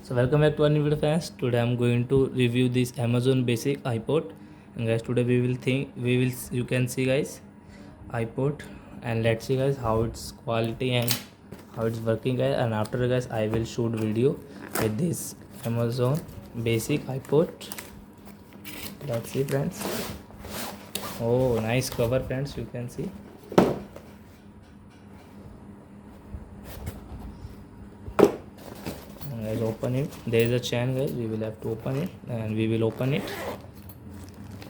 So welcome back to our new video, friends. Today I'm going to review this Amazon basic iPod. And guys, today you can see guys iPod, and let's see guys how it's quality and how it's working guys. And after guys I will shoot video with this Amazon basic iPod. Let's see friends. Oh, nice cover friends, you can see. Guys, open it. There is a chain guys, we will have to open it, and we will open it.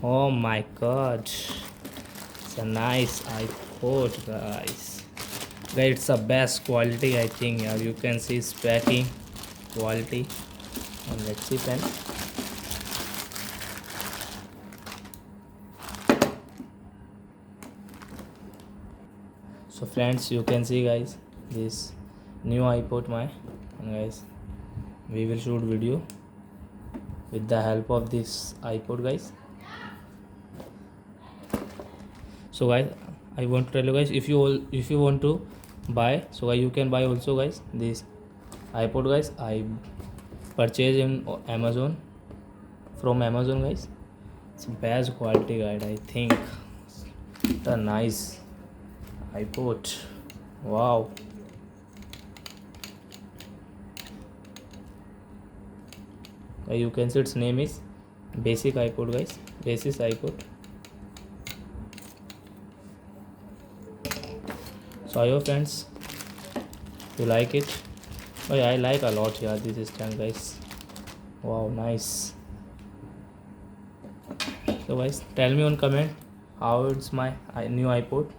Oh my god, it's a nice iPod guys. Guys, it's the best quality I think. Yeah, you can see it's packing quality. And let's see pen. So friends, you can see guys this new iPod my, and guys we will shoot video with the help of this iPod guys. So guys, I want to tell you guys, if you want to buy, so guys you can buy also guys this iPod guys. I purchased in Amazon, from Amazon guys. It's best quality guide I think. The nice iPod. Wow. You can see its name is basic iPod guys. Basic iPod. So I hope friends you like it. Oh yeah, I like a lot here this stand guys. Wow, nice. So guys, tell me on comment how it's my new iPod.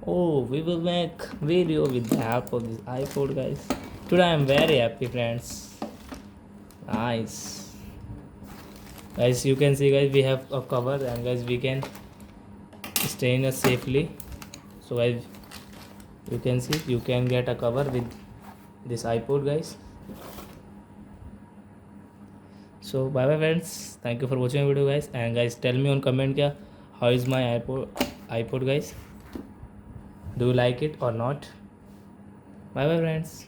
Oh, we will make video with the help of this iPod guys. Today I am very happy friends. Nice. Guys, you can see guys we have a cover, and guys we can stay in safely. So guys, you can see you can get a cover with this iPod guys. So bye bye friends, thank you for watching the video guys. And guys, tell me on comment kya how is my iPod guys. Do you like it or not? Bye bye friends.